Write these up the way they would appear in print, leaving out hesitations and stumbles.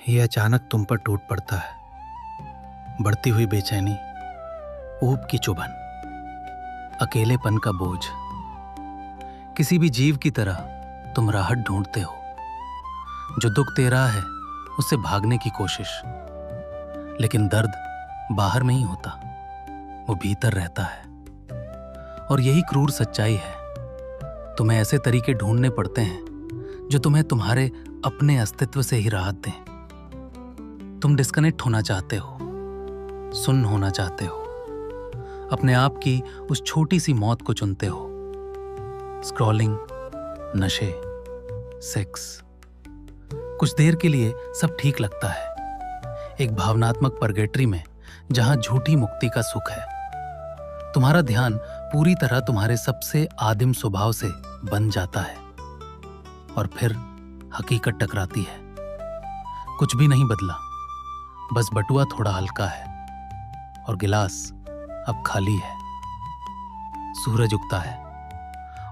ये अचानक तुम पर टूट पड़ता है। बढ़ती हुई बेचैनी, ऊब की चुभन, अकेलेपन का बोझ। किसी भी जीव की तरह तुम राहत ढूंढते हो। जो दुख दे रहा है उससे भागने की कोशिश, लेकिन दर्द बाहर नहीं होता, वो भीतर रहता है। और यही क्रूर सच्चाई है। तुम्हें ऐसे तरीके ढूंढने पड़ते हैं जो तुम्हें तुम्हारे अपने अस्तित्व से ही राहत दें। तुम डिस्कनेक्ट होना चाहते हो, सुन्न होना चाहते हो, अपने आप की उस छोटी सी मौत को चुनते हो। स्क्रॉलिंग, नशे, सेक्स। कुछ देर के लिए सब ठीक लगता है, एक भावनात्मक परगेटरी में जहां झूठी मुक्ति का सुख है। तुम्हारा ध्यान पूरी तरह तुम्हारे सबसे आदिम स्वभाव से बन जाता है और फिर हकीकत टकराती है। कुछ भी नहीं बदला, बस बटुआ थोड़ा हल्का है और गिलास अब खाली है। सूरज उगता है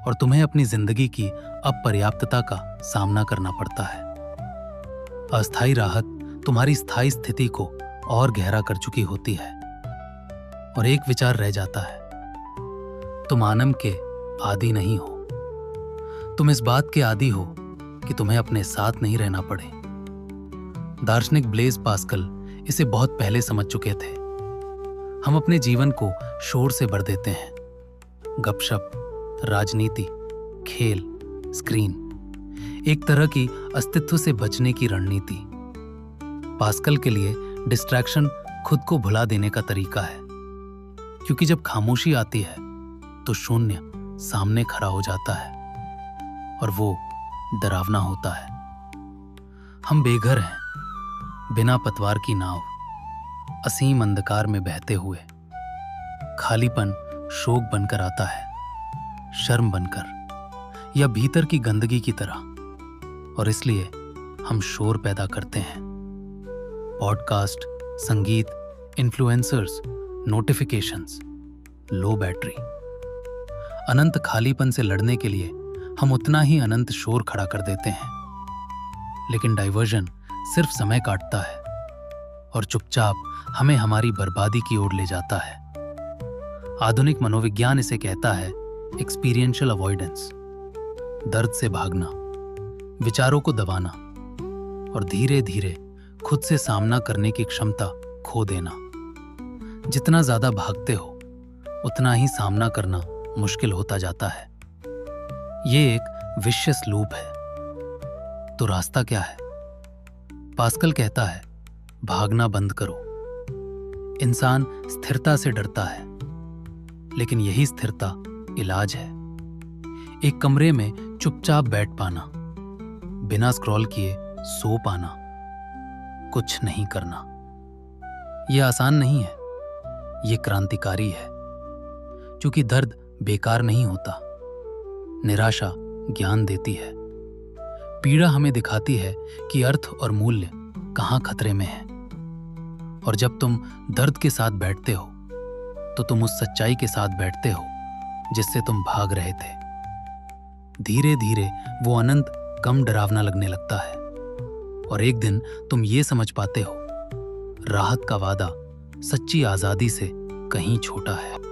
और तुम्हें अपनी जिंदगी की अपर्याप्तता का सामना करना पड़ता है। अस्थायी राहत तुम्हारी स्थायी स्थिति को और गहरा कर चुकी होती है और एक विचार रह जाता है, तुम आनंद के आदी नहीं हो। तुम इस बात के आदी हो कि तुम्हें अपने साथ नहीं रहना पड़े। दार्शनिक ब्लेज पास्कल इसे बहुत पहले समझ चुके थे। हम अपने जीवन को शोर से भर देते हैं, गपशप, राजनीति, खेल, स्क्रीन, एक तरह की अस्तित्व से बचने की रणनीति। पास्कल के लिए डिस्ट्रैक्शन खुद को भुला देने का तरीका है, क्योंकि जब खामोशी आती है तो शून्य सामने खड़ा हो जाता है और वो डरावना होता है। हम बेघर हैं, बिना पतवार की नाव, असीम अंधकार में बहते हुए। खालीपन शोक बनकर आता है, शर्म बनकर या भीतर की गंदगी की तरह, और इसलिए हम शोर पैदा करते हैं। पॉडकास्ट, संगीत, इन्फ्लुएंसर्स, नोटिफिकेशंस, लो बैटरी। अनंत खालीपन से लड़ने के लिए हम उतना ही अनंत शोर खड़ा कर देते हैं, लेकिन डाइवर्जन सिर्फ समय काटता है और चुपचाप हमें हमारी बर्बादी की ओर ले जाता है। आधुनिक मनोविज्ञान इसे कहता है एक्सपीरियंशियल अवॉइडेंस। दर्द से भागना, विचारों को दबाना और धीरे धीरे खुद से सामना करने की क्षमता खो देना। जितना ज्यादा भागते हो उतना ही सामना करना मुश्किल होता जाता है। ये एक विशियस लूप है। तो रास्ता क्या है? पास्कल कहता है, भागना बंद करो। इंसान स्थिरता से डरता है, लेकिन यही स्थिरता इलाज है। एक कमरे में चुपचाप बैठ पाना, बिना स्क्रॉल किए सो पाना, कुछ नहीं करना। यह आसान नहीं है, यह क्रांतिकारी है, क्योंकि दर्द बेकार नहीं होता। निराशा ज्ञान देती है। पीड़ा हमें दिखाती है कि अर्थ और मूल्य कहाँ खतरे में है। और जब तुम दर्द के साथ बैठते हो तो तुम उस सच्चाई के साथ बैठते हो जिससे तुम भाग रहे थे। धीरे धीरे वो अनंत कम डरावना लगने लगता है और एक दिन तुम ये समझ पाते हो, राहत का वादा सच्ची आजादी से कहीं छोटा है।